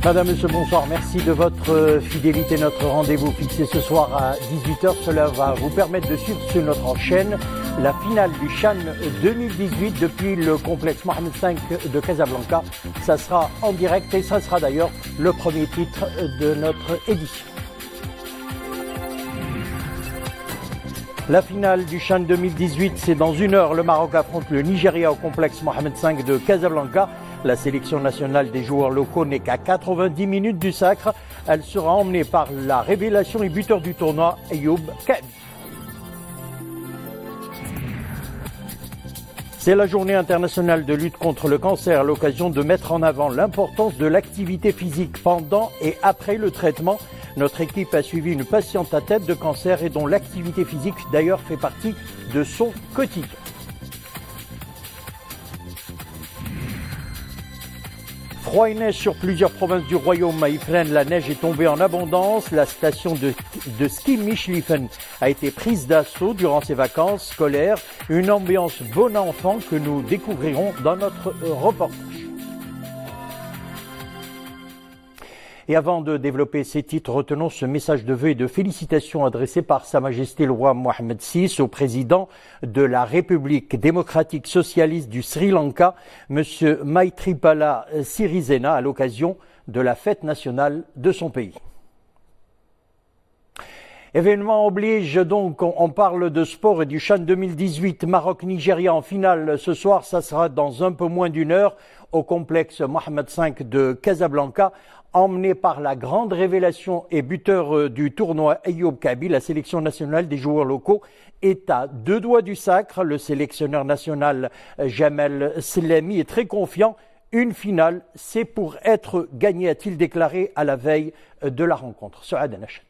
Madame, Monsieur, bonsoir. Merci de votre fidélité. Notre rendez-vous fixé ce soir à 18h. Cela va vous permettre de suivre sur notre chaîne la finale du Chan 2018 depuis le complexe Mohamed V de Casablanca. Ça sera en direct et ça sera d'ailleurs le premier titre de notre édition. La finale du Chan 2018, c'est dans 1 heure. Le Maroc affronte le Nigeria au complexe Mohamed V de Casablanca. La sélection nationale des joueurs locaux n'est qu'à 90 minutes du sacre. Elle sera emmenée par la révélation et buteur du tournoi, Ayoub Kabi. C'est la journée internationale de lutte contre le cancer, l'occasion de mettre en avant l'importance de l'activité physique pendant et après le traitement. Notre équipe a suivi une patiente atteinte de cancer et dont l'activité physique d'ailleurs fait partie de son quotidien. Froid et neige sur plusieurs provinces du royaume. À Ifrane, la neige est tombée en abondance. La station de ski Michlifen a été prise d'assaut durant ses vacances scolaires. Une ambiance bon enfant que nous découvrirons dans notre reportage. Et avant de développer ces titres, retenons ce message de vœux et de félicitations adressé par Sa Majesté le roi Mohammed VI au président de la République démocratique socialiste du Sri Lanka, M. Maithripala Sirisena, à l'occasion de la fête nationale de son pays. Événement oblige donc, on parle de sport et du Chan 2018, Maroc-Nigeria en finale ce soir, ça sera dans un peu moins d'1 heure au complexe Mohamed V de Casablanca. Emmené par la grande révélation et buteur du tournoi Ayoub Kabi, la sélection nationale des joueurs locaux est à 2 doigts du sacre. Le sélectionneur national Jamel Selami est très confiant. Une finale, c'est pour être gagné, a-t-il déclaré à la veille de la rencontre. Souad Anachet.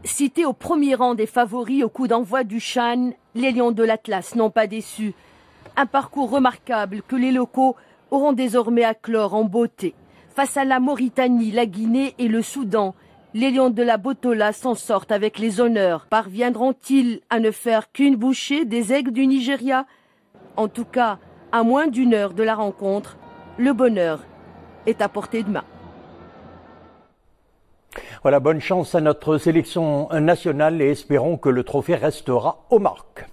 Cité au premier rang des favoris au coup d'envoi du Chan, les Lions de l'Atlas n'ont pas déçu. Un parcours remarquable que les locaux auront désormais à clore en beauté. Face à la Mauritanie, la Guinée et le Soudan, les Lions de la Botola s'en sortent avec les honneurs. Parviendront-ils à ne faire qu'une bouchée des aigles du Nigeria? En tout cas, à moins d'1 heure de la rencontre, le bonheur est à portée de main. Voilà, bonne chance à notre sélection nationale et espérons que le trophée restera au Maroc.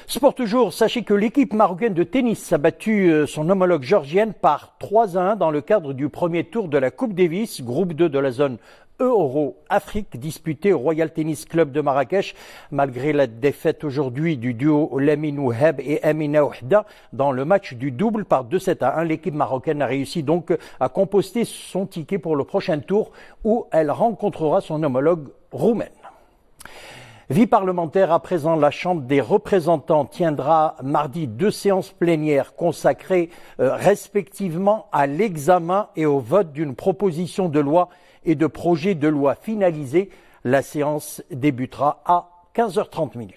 Sport toujours, sachez que l'équipe marocaine de tennis a battu son homologue georgienne par 3-1 dans le cadre du premier tour de la Coupe Davis, groupe 2 de la zone Euro-Afrique disputée au Royal Tennis Club de Marrakech. Malgré la défaite aujourd'hui du duo Lamine Ouheb et Amina Ouhda dans le match du double par 2-7-1, l'équipe marocaine a réussi donc à composter son ticket pour le prochain tour où elle rencontrera son homologue roumaine. Vie parlementaire à présent, la Chambre des représentants tiendra mardi 2 séances plénières consacrées respectivement à l'examen et au vote d'une proposition de loi et de projet de loi finalisé. La séance débutera à 15h30.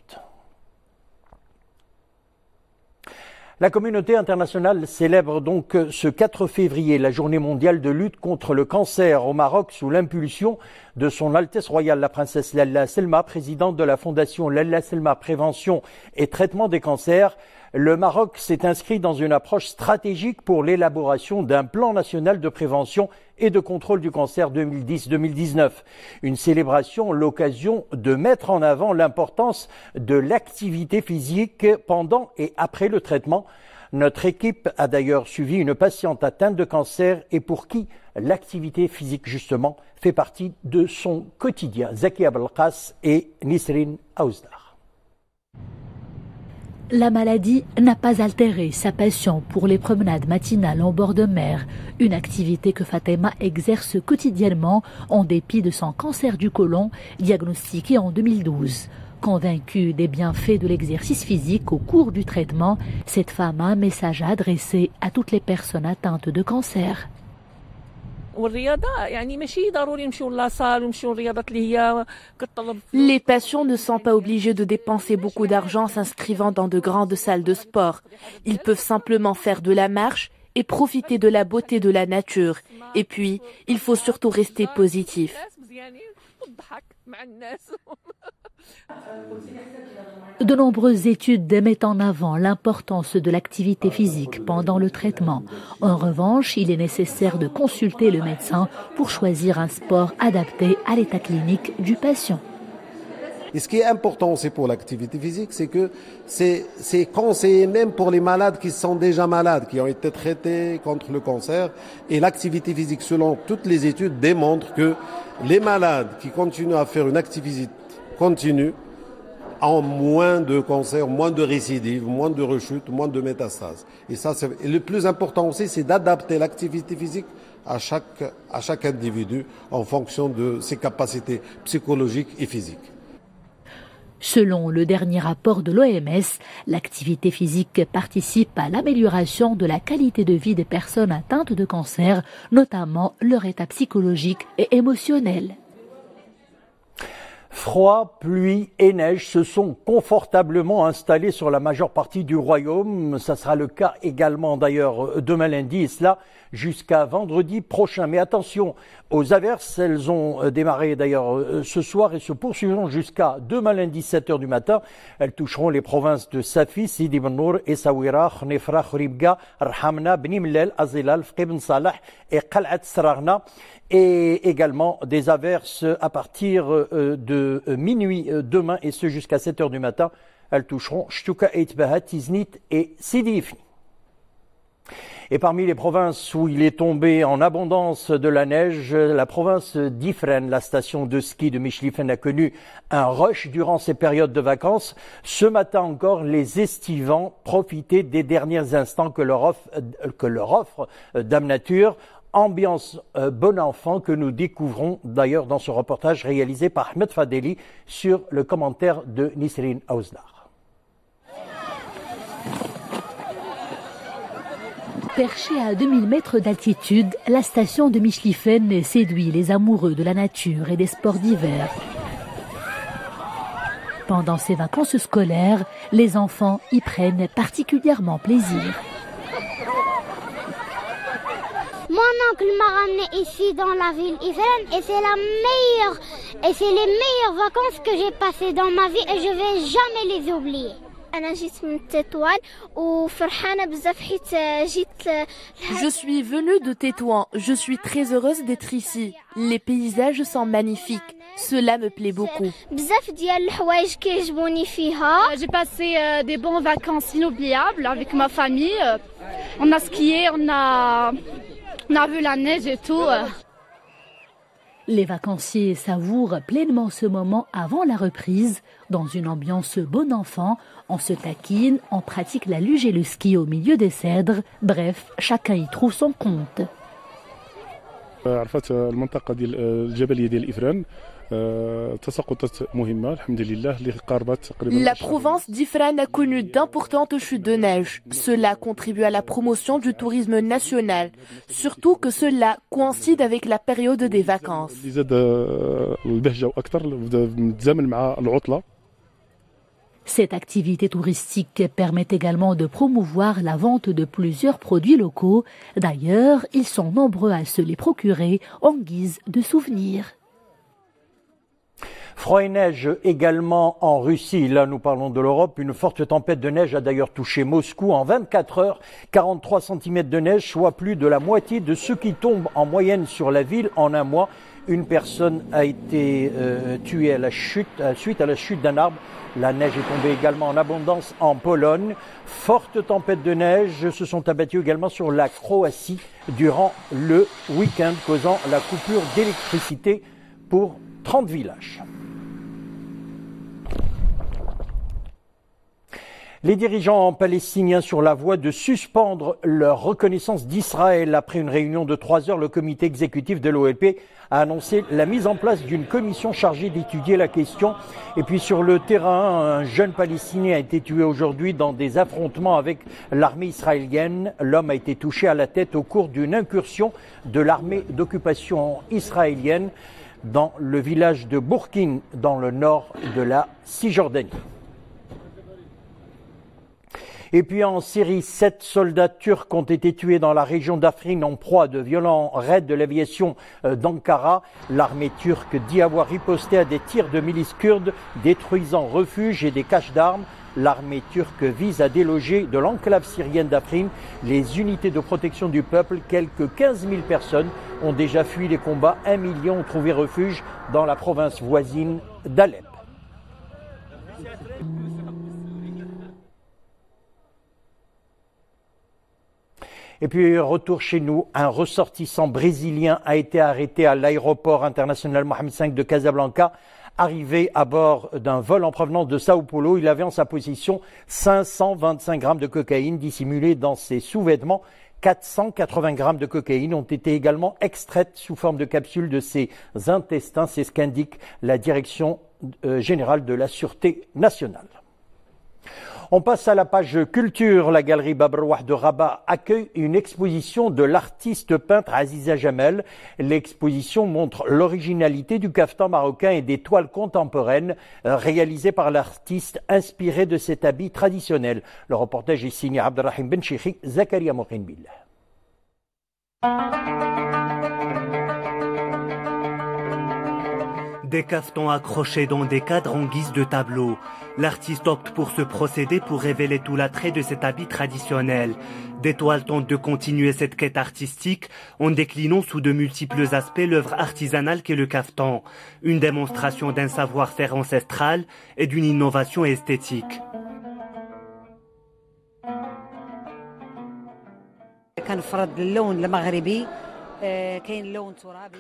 La communauté internationale célèbre donc ce 4 février la journée mondiale de lutte contre le cancer au Maroc sous l'impulsion de son Altesse royale la princesse Lalla Selma, présidente de la fondation Lalla Selma Prévention et Traitement des cancers. Le Maroc s'est inscrit dans une approche stratégique pour l'élaboration d'un plan national de prévention et de contrôle du cancer 2010-2019. Une célébration, l'occasion de mettre en avant l'importance de l'activité physique pendant et après le traitement. Notre équipe a d'ailleurs suivi une patiente atteinte de cancer et pour qui l'activité physique justement fait partie de son quotidien. Zaki Abelkas et Nisrine Aouzdar. La maladie n'a pas altéré sa passion pour les promenades matinales en bord de mer, une activité que Fatema exerce quotidiennement en dépit de son cancer du côlon diagnostiqué en 2012. Convaincue des bienfaits de l'exercice physique au cours du traitement, cette femme a un message adressé à toutes les personnes atteintes de cancer. Les patients ne sont pas obligés de dépenser beaucoup d'argent s'inscrivant dans de grandes salles de sport. Ils peuvent simplement faire de la marche et profiter de la beauté de la nature. Et puis, il faut surtout rester positif. De nombreuses études mettent en avant l'importance de l'activité physique pendant le traitement. En revanche, il est nécessaire de consulter le médecin pour choisir un sport adapté à l'état clinique du patient. Et ce qui est important aussi pour l'activité physique, c'est que c'est conseillé même pour les malades qui sont déjà malades, qui ont été traités contre le cancer. Et l'activité physique, selon toutes les études, démontre que les malades qui continuent à faire une activité continue ont moins de cancer, moins de récidives, moins de rechutes, moins de métastases. Et ça, et le plus important aussi, c'est d'adapter l'activité physique à chaque individu en fonction de ses capacités psychologiques et physiques. Selon le dernier rapport de l'OMS, l'activité physique participe à l'amélioration de la qualité de vie des personnes atteintes de cancer, notamment leur état psychologique et émotionnel. Froid, pluie et neige se sont confortablement installés sur la majeure partie du royaume. Ça sera le cas également d'ailleurs demain lundi et cela jusqu'à vendredi prochain. Mais attention aux averses, elles ont démarré d'ailleurs ce soir et se poursuivront jusqu'à demain lundi 7h du matin. Elles toucheront les provinces de Safi, Sidi Ben Nour, Essaouira, Khnefra, Khouribga, Rhamna, Bni Mellel, Azilal, Ibn Salah et Qal'at Srarna. Et également des averses à partir de minuit demain et ce jusqu'à 7h du matin. Elles toucheront Shtouka et Itbaha, Tiznit et Sidi Ifni. Et parmi les provinces où il est tombé en abondance de la neige, la province d'Ifrane, la station de ski de Michlifen, a connu un rush durant ces périodes de vacances. Ce matin encore, les estivants profitaient des derniers instants que leur offre Dame Nature. Ambiance bon enfant que nous découvrons d'ailleurs dans ce reportage réalisé par Ahmed Fadeli sur le commentaire de Nisrine Aouzlar. Perchée à 2000 mètres d'altitude, la station de Michlifen séduit les amoureux de la nature et des sports d'hiver. Pendant ces vacances scolaires, les enfants y prennent particulièrement plaisir. Mon oncle m'a ramené ici dans la ville Ifrane et c'est les meilleures vacances que j'ai passées dans ma vie et je vais jamais les oublier. Je suis venue de Tétouan. Je suis très heureuse d'être ici. Les paysages sont magnifiques. Cela me plaît beaucoup. J'ai passé des bonnes vacances inoubliables avec ma famille. On a skié, on a vu la neige et tout. Les vacanciers savourent pleinement ce moment avant la reprise. Dans une ambiance bon enfant, on se taquine, on pratique la luge et le ski au milieu des cèdres. Bref, chacun y trouve son compte. La province d'Ifrane a connu d'importantes chutes de neige. Cela contribue à la promotion du tourisme national, surtout que cela coïncide avec la période des vacances. Cette activité touristique permet également de promouvoir la vente de plusieurs produits locaux. D'ailleurs, ils sont nombreux à se les procurer en guise de souvenir. Froid et neige également en Russie. Là, nous parlons de l'Europe. Une forte tempête de neige a d'ailleurs touché Moscou. En 24 heures, 43 cm de neige, soit plus de la moitié de ce qui tombe en moyenne sur la ville en un mois. Une personne a été tuée suite à la chute d'un arbre. La neige est tombée également en abondance en Pologne. Fortes tempêtes de neige se sont abattues également sur la Croatie durant le week-end, causant la coupure d'électricité pour 30 villages. Les dirigeants palestiniens sur la voie de suspendre leur reconnaissance d'Israël. Après une réunion de 3 heures, le comité exécutif de l'OLP a annoncé la mise en place d'une commission chargée d'étudier la question. Et puis sur le terrain, un jeune Palestinien a été tué aujourd'hui dans des affrontements avec l'armée israélienne. L'homme a été touché à la tête au cours d'une incursion de l'armée d'occupation israélienne dans le village de Bourkin, dans le nord de la Cisjordanie. Et puis en Syrie, 7 soldats turcs ont été tués dans la région d'Afrin en proie à de violents raids de l'aviation d'Ankara. L'armée turque dit avoir riposté à des tirs de milices kurdes, détruisant refuges et des caches d'armes. L'armée turque vise à déloger de l'enclave syrienne d'Afrin les unités de protection du peuple. Quelques 15 000 personnes ont déjà fui les combats. 1 million ont trouvé refuge dans la province voisine d'Alep. Et puis, retour chez nous, un ressortissant brésilien a été arrêté à l'aéroport international Mohamed V de Casablanca. Arrivé à bord d'un vol en provenance de Sao Paulo, il avait en sa possession 525 grammes de cocaïne dissimulée dans ses sous-vêtements. 480 grammes de cocaïne ont été également extraites sous forme de capsules de ses intestins. C'est ce qu'indique la Direction générale de la Sûreté nationale. On passe à la page culture. La galerie Babrouah de Rabat accueille une exposition de l'artiste peintre Aziza Jamel. L'exposition montre l'originalité du caftan marocain et des toiles contemporaines réalisées par l'artiste inspiré de cet habit traditionnel. Le reportage est signé Abdelrahim Benchikhi, Zakaria Moukhenbil. Des caftans accrochés dans des cadres en guise de tableau. L'artiste opte pour ce procédé pour révéler tout l'attrait de cet habit traditionnel. Des toiles tentent de continuer cette quête artistique en déclinant sous de multiples aspects l'œuvre artisanale qu'est le caftan. Une démonstration d'un savoir-faire ancestral et d'une innovation esthétique.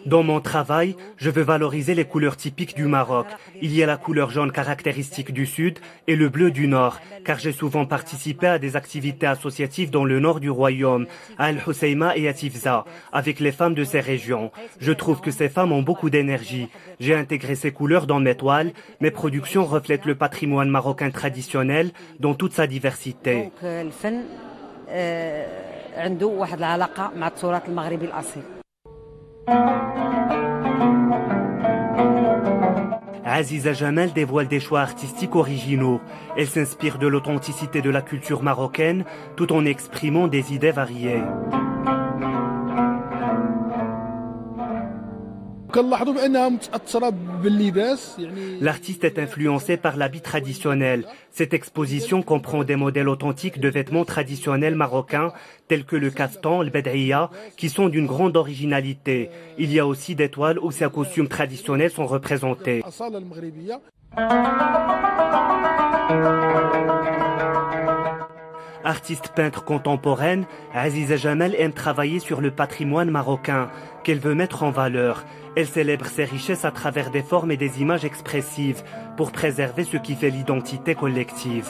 Dans mon travail, je veux valoriser les couleurs typiques du Maroc. Il y a la couleur jaune caractéristique du Sud et le bleu du Nord, car j'ai souvent participé à des activités associatives dans le nord du royaume, à Al-Hoceima et à Tifza, avec les femmes de ces régions. Je trouve que ces femmes ont beaucoup d'énergie. J'ai intégré ces couleurs dans mes toiles. Mes productions reflètent le patrimoine marocain traditionnel dans toute sa diversité. عنده واحد العلاقة مع التراث المغربي الأصيل. Aziza Jamel dévoile des choix artistiques originaux. Elle s'inspire de l'authenticité de la culture marocaine tout en exprimant des idées variées. L'artiste est influencé par l'habit traditionnel. Cette exposition comprend des modèles authentiques de vêtements traditionnels marocains tels que le kaftan, le bed'ia, qui sont d'une grande originalité. Il y a aussi des toiles où ces costumes traditionnels sont représentés. Artiste peintre contemporaine, Aziza Jamel aime travailler sur le patrimoine marocain qu'elle veut mettre en valeur. Elle célèbre ses richesses à travers des formes et des images expressives pour préserver ce qui fait l'identité collective.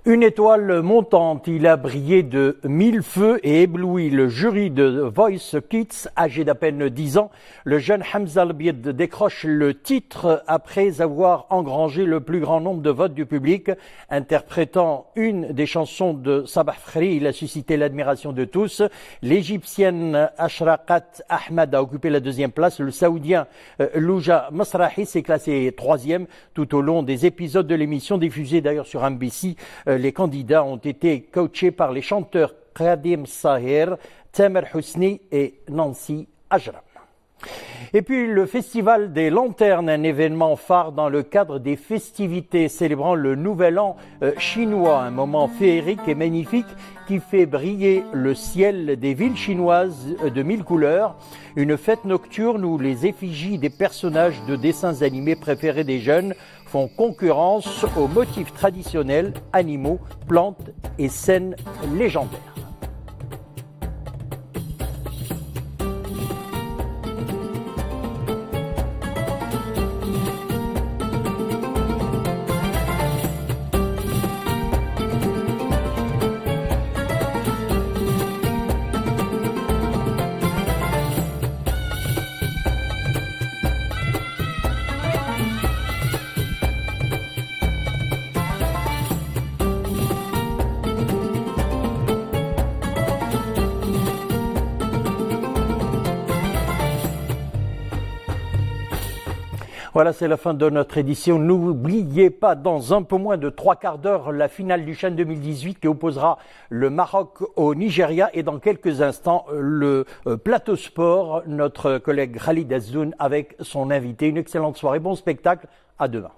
Une étoile montante, il a brillé de 1000 feux et ébloui le jury de Voice Kids, âgé d'à peine 10 ans. Le jeune Hamza Albied décroche le titre après avoir engrangé le plus grand nombre de votes du public. Interprétant une des chansons de Sabah Fakhri, il a suscité l'admiration de tous. L'Égyptienne Ashraqat Ahmad a occupé la deuxième place. Le Saoudien Louja Masrahi s'est classé troisième tout au long des épisodes de l'émission diffusée d'ailleurs sur MBC. Les candidats ont été coachés par les chanteurs Qadim Sahir, Tamer Husni et Nancy Ajram. Et puis le Festival des Lanternes, un événement phare dans le cadre des festivités célébrant le Nouvel An chinois, un moment féerique et magnifique qui fait briller le ciel des villes chinoises de 1000 couleurs. Une fête nocturne où les effigies des personnages de dessins animés préférés des jeunes font concurrence aux motifs traditionnels, animaux, plantes et scènes légendaires. Voilà, c'est la fin de notre édition. N'oubliez pas, dans un peu moins de 3/4 d'heure, la finale du CHAN 2018 qui opposera le Maroc au Nigeria. Et dans quelques instants, le plateau sport, notre collègue Khalid Azzoun avec son invité. Une excellente soirée, bon spectacle, à demain.